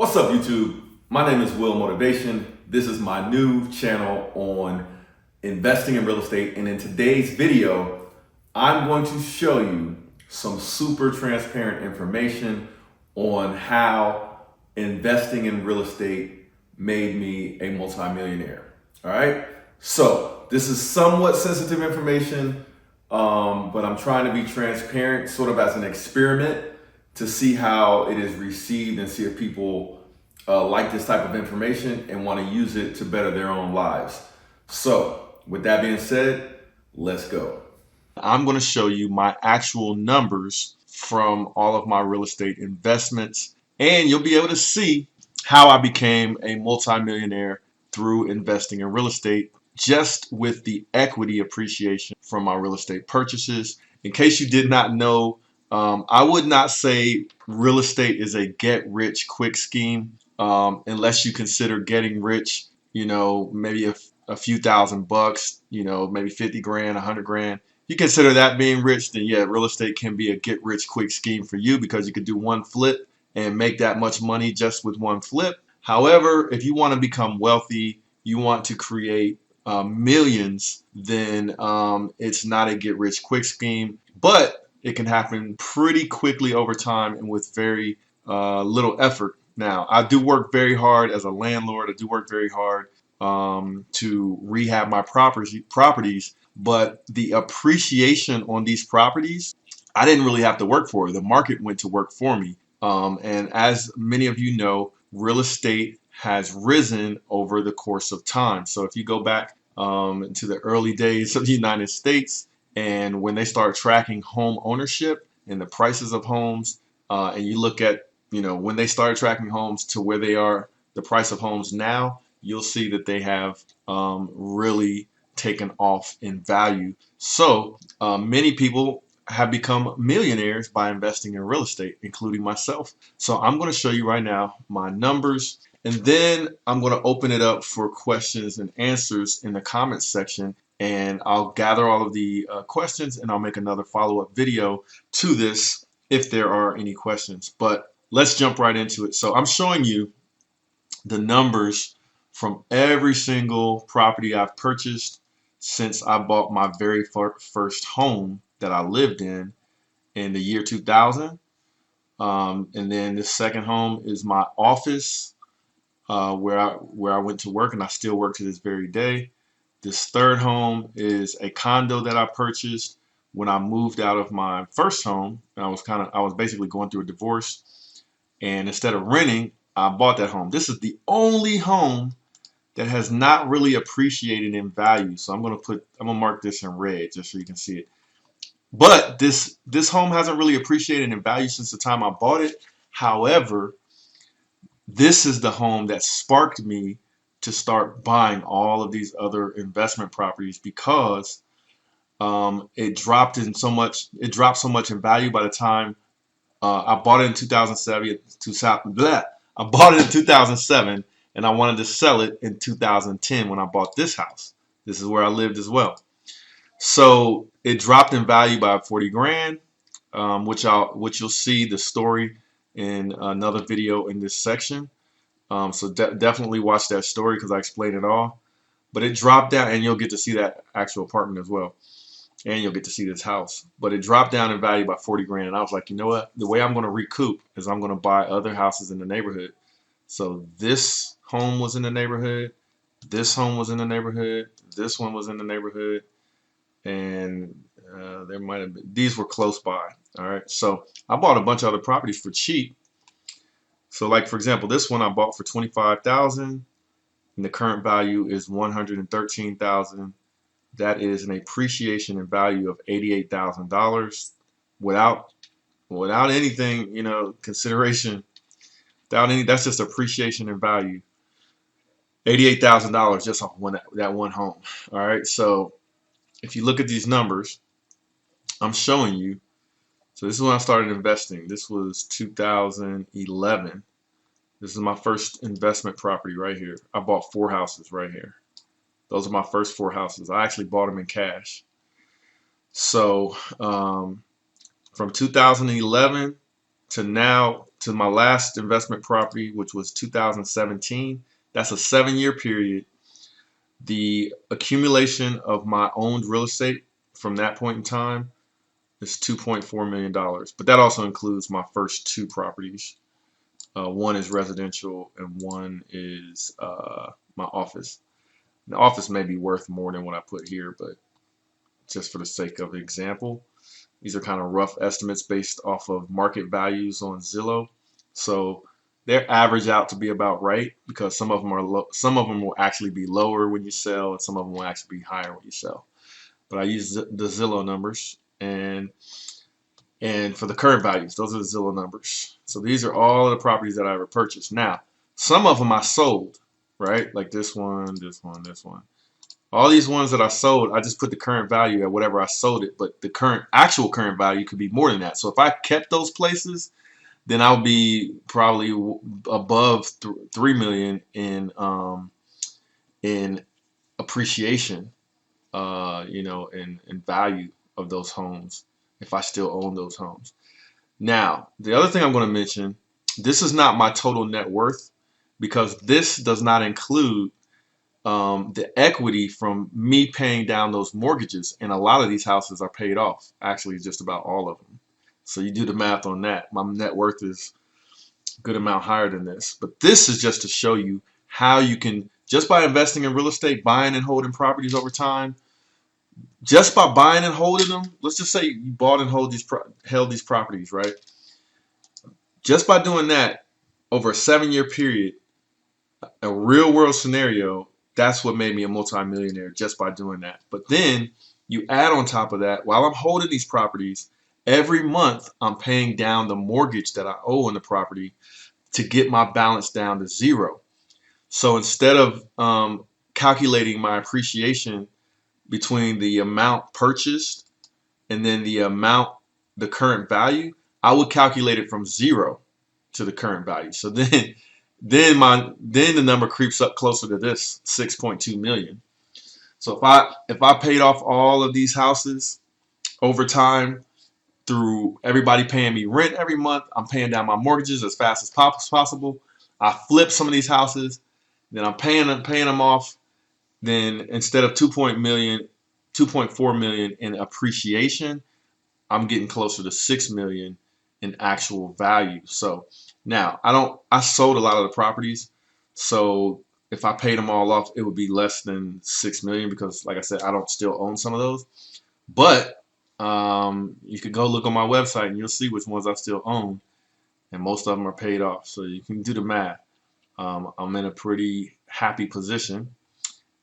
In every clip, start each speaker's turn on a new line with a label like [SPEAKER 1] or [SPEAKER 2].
[SPEAKER 1] What's up, YouTube? My name is Will Motivation. This is my new channel on investing in real estate. And in today's video, I'm going to show you some super transparent information on how investing in real estate made me a multimillionaire. All right. So this is somewhat sensitive information, but I'm trying to be transparent, sort of as an experiment to see how it is received and see if people like this type of information and want to use it to better their own lives. So, with that being said, let's go. I'm going to show you my actual numbers from all of my real estate investments, and you'll be able to see how I became a multimillionaire through investing in real estate just with the equity appreciation from my real estate purchases. In case you did not know, I would not say real estate is a get rich quick scheme unless you consider getting rich, maybe a few $1,000, maybe 50 grand, 100 grand. You consider that being rich, then yeah, real estate can be a get rich quick scheme for you because you could do one flip and make that much money just with one flip. However, if you want to become wealthy, you want to create millions, then it's not a get rich quick scheme, but it can happen pretty quickly over time and with very little effort. Now, I do work very hard as a landlord. I do work very hard to rehab my properties, but the appreciation on these properties, I didn't really have to work for it. The market went to work for me. And as many of you know, real estate has risen over the course of time. So if you go back to the early days of the United States, and when they start tracking home ownership and the prices of homes, and you look at, when they started tracking homes to where they are, the price of homes now, you'll see that they have really taken off in value. So many people have become millionaires by investing in real estate, including myself. So I'm going to show you right now my numbers, and then I'm going to open it up for questions and answers in the comments section. And I'll gather all of the questions and I'll make another follow-up video to this if there are any questions. But let's jump right into it. So I'm showing you the numbers from every single property I've purchased since I bought my very first home that I lived in the year 2000. And then the second home is my office where I went to work, and I still work to this very day. This third home is a condo that I purchased when I moved out of my first home. I was basically going through a divorce, and instead of renting, I bought that home. This is the only home that has not really appreciated in value. So I'm gonna mark this in red just so you can see it. But this home hasn't really appreciated in value since the time I bought it. However, this is the home that sparked me to start buying all of these other investment properties because it dropped so much in value by the time I bought it in 2007. I bought it in 2007, and I wanted to sell it in 2010 when I bought this house. This is where I lived as well. So it dropped in value by 40 grand, which you'll see the story in another video in this section. So definitely watch that story because I explain it all. But it dropped down, and you'll get to see that actual apartment as well. And you'll get to see this house. But it dropped down in value by 40 grand. And I was like, you know what? The way I'm going to recoup is I'm going to buy other houses in the neighborhood. So this home was in the neighborhood. This home was in the neighborhood. This one was in the neighborhood. And there might have been, these were close by. All right. So I bought a bunch of other properties for cheap. So like, for example, this one I bought for $25,000 and the current value is $113,000. That is an appreciation in value of $88,000 without anything, consideration, that's just appreciation in value. $88,000 just off that one home. All right. So if you look at these numbers, I'm showing you. So this is when I started investing. This was 2011. This is my first investment property right here. I bought 4 houses right here. Those are my first 4 houses. I actually bought them in cash. So from 2011 to now to my last investment property, which was 2017. That's a 7-year period. The accumulation of my owned real estate from that point in time is $2.4 million. But that also includes my first 2 properties. One is residential and one is my office. The office may be worth more than what I put here, but just for the sake of example, these are kind of rough estimates based off of market values on Zillow. So they're average out to be about right, because some of them are some of them will actually be lower when you sell, and some of them will actually be higher when you sell. But I use the Zillow numbers, and for the current values, those are the Zillow numbers. So these are all of the properties that I ever purchased. Now, some of them I sold, right? Like this one, this one, this one. All these ones that I sold, I just put the current value at whatever I sold it, but the actual current value could be more than that. So if I kept those places, then I'll be probably above 3 million in appreciation, in value of those homes if I still own those homes. Now, the other thing I'm going to mention, this is not my total net worth, because this does not include the equity from me paying down those mortgages, and a lot of these houses are paid off. Actually, just about all of them. So you do the math on that. My net worth is a good amount higher than this. But this is just to show you how you can, just by investing in real estate, buying and holding properties over time, just by buying and holding them, let's just say you bought and held these properties, right? Just by doing that over a 7-year period, a real world scenario, that's what made me a multi-millionaire, just by doing that. But then you add on top of that, while I'm holding these properties, every month I'm paying down the mortgage that I owe on the property to get my balance down to 0. So instead of calculating my appreciation between the amount purchased and then the current value, I would calculate it from 0 to the current value. So then the number creeps up closer to this 6.2 million. So if I paid off all of these houses over time through everybody paying me rent every month, I'm paying down my mortgages as fast as possible. I flip some of these houses, then I'm paying them off. Then instead of 2.4 million in appreciation, I'm getting closer to 6 million in actual value. So now I sold a lot of the properties. So if I paid them all off, it would be less than 6 million, because like I said, I don't still own some of those. But you could go look on my website and you'll see which ones I still own, and most of them are paid off. So you can do the math. I'm in a pretty happy position,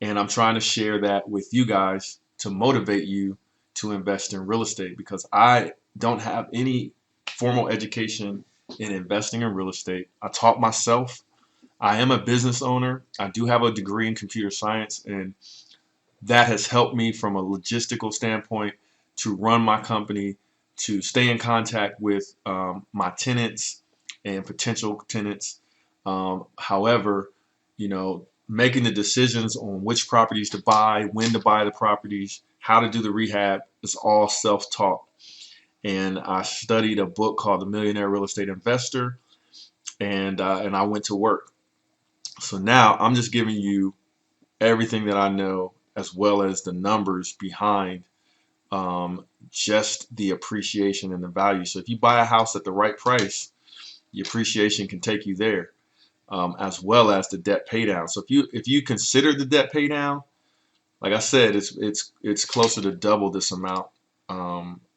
[SPEAKER 1] and I'm trying to share that with you guys to motivate you to invest in real estate, because I don't have any formal education in investing in real estate. I taught myself. I am a business owner. I do have a degree in computer science, and that has helped me from a logistical standpoint to run my company, to stay in contact with my tenants and potential tenants. However, making the decisions on which properties to buy, when to buy the properties, how to do the rehab, is all self-taught. And I studied a book called The Millionaire Real Estate Investor, and I went to work. So now I'm just giving you everything that I know, as well as the numbers behind just the appreciation and the value. So if you buy a house at the right price, the appreciation can take you there, as well as the debt pay down. So if you consider the debt pay down, like I said, it's closer to double this amount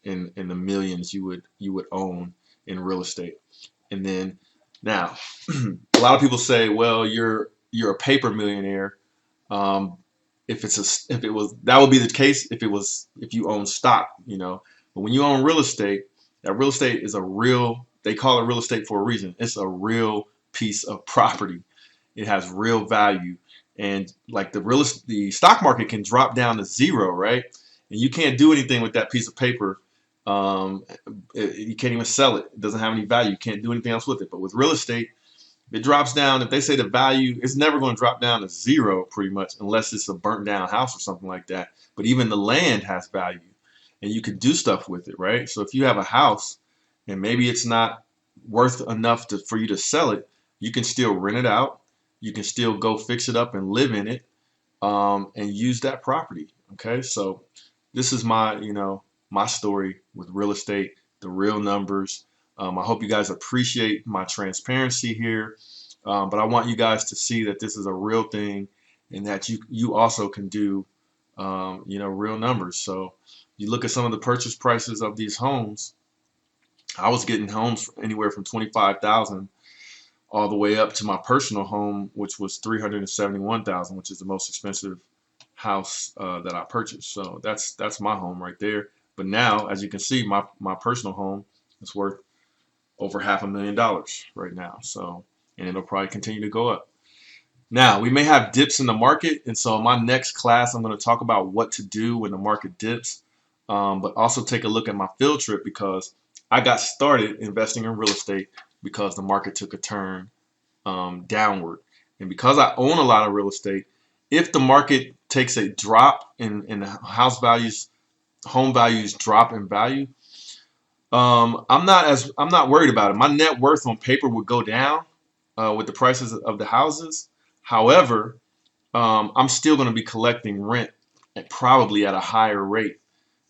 [SPEAKER 1] in the millions you would own in real estate. And then now, a lot of people say, well, you're a paper millionaire. That would be the case if you own stock, But when you own real estate, that real estate is they call it real estate for a reason. It's a real piece of property. It has real value. And like the stock market can drop down to 0, right? And you can't do anything with that piece of paper. You can't even sell it. It doesn't have any value. You can't do anything else with it. But with real estate, if it drops down, if they say the value, it's never going to drop down to 0 pretty much, unless it's a burnt down house or something like that. But even the land has value, and you can do stuff with it, right? So if you have a house and maybe it's not worth enough for you to sell it, you can still rent it out. You can still go fix it up and live in it, and use that property. Okay, so this is my, my story with real estate, the real numbers. I hope you guys appreciate my transparency here, but I want you guys to see that this is a real thing, and that you also can do, real numbers. So you look at some of the purchase prices of these homes. I was getting homes anywhere from 25,000 all the way up to my personal home, which was 371,000, which is the most expensive house that I purchased. So that's my home right there. But now, as you can see, my personal home is worth over $500,000 right now. So, and it'll probably continue to go up. Now, we may have dips in the market, and so in my next class, I'm going to talk about what to do when the market dips, but also take a look at my field trip, because I got started investing in real estate because the market took a turn downward. And because I own a lot of real estate, if the market takes a drop in house values, home values drop in value, I'm not worried about it. My net worth on paper would go down with the prices of the houses. However, I'm still going to be collecting rent probably at a higher rate.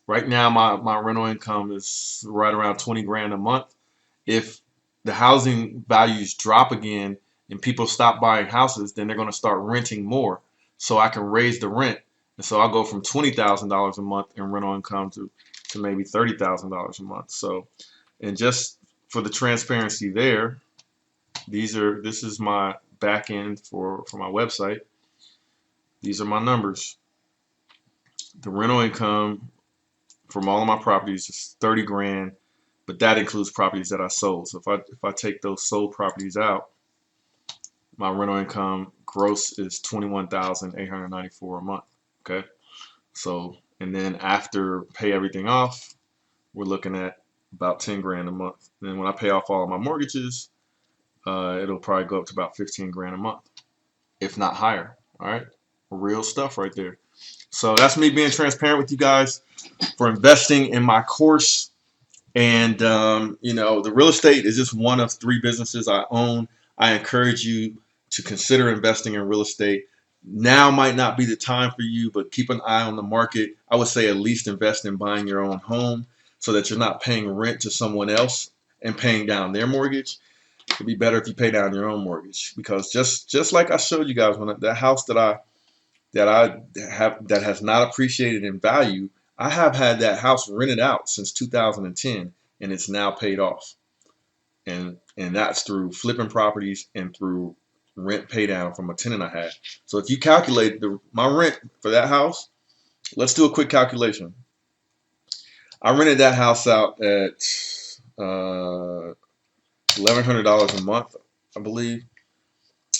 [SPEAKER 1] Right now, my rental income is right around 20 grand a month. If the housing values drop again and people stop buying houses, then they're going to start renting more, so I can raise the rent. And so I'll go from $20,000 a month in rental income to maybe $30,000 a month. So, and just for the transparency there, this is my back end for my website. These are my numbers. The rental income from all of my properties is 30 grand, but that includes properties that I sold. So if I take those sold properties out, my rental income gross is $21,894 a month. Okay, so, and then after pay everything off, we're looking at about 10 grand a month. And then when I pay off all of my mortgages, it'll probably go up to about 15 grand a month, if not higher. All right, real stuff right there. So that's me being transparent with you guys for investing in my course. And the real estate is just one of 3 businesses I own. I encourage you to consider investing in real estate. Now might not be the time for you, but keep an eye on the market. I would say at least invest in buying your own home, so that you're not paying rent to someone else and paying down their mortgage. It'd be better if you pay down your own mortgage, because just like I showed you guys, when that house that has not appreciated in value, I have had that house rented out since 2010, and it's now paid off. And that's through flipping properties and through rent pay down from a tenant I had. So if you calculate my rent for that house, let's do a quick calculation. I rented that house out at $1,100 a month, I believe.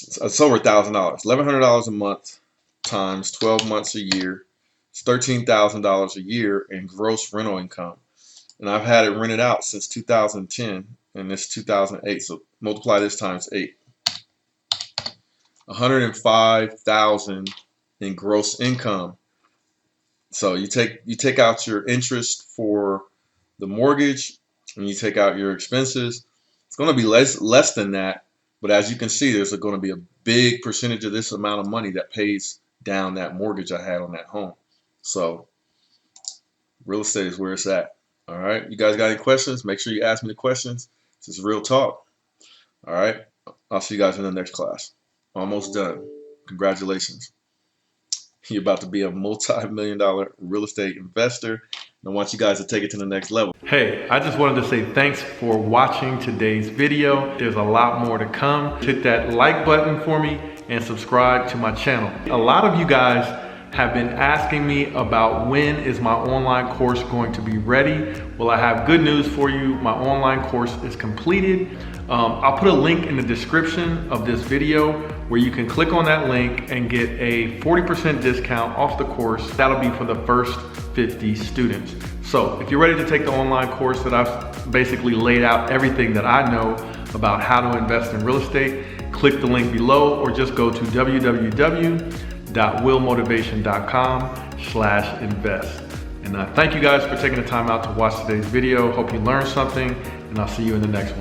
[SPEAKER 1] It's over $1,000. $1,100 a month times 12 months a year. It's $13,000 a year in gross rental income. And I've had it rented out since 2010, and it's 2008. So multiply this times 8. $105,000 in gross income. So you take out your interest for the mortgage, and you take out your expenses. It's going to be less than that, but as you can see, there's going to be a big percentage of this amount of money that pays down that mortgage I had on that home. So real estate is where it's at. All right, you guys got any questions? Make sure you ask me the questions. This is real talk. All right, I'll see you guys in the next class. Almost done. Congratulations. You're about to be a multi-million-dollar real estate investor. And I want you guys to take it to the next level. Hey, I just wanted to say thanks for watching today's video. There's a lot more to come. Hit that like button for me and subscribe to my channel. A lot of you guys have been asking me about when is my online course going to be ready. Well, I have good news for you. My online course is completed. I'll put a link in the description of this video where you can click on that link and get a 40% discount off the course. That'll be for the first 50 students. So if you're ready to take the online course that I've basically laid out everything that I know about how to invest in real estate, click the link below or just go to www.willmotivation.com/invest. And thank you guys for taking the time out to watch today's video. Hope you learned something, and I'll see you in the next one.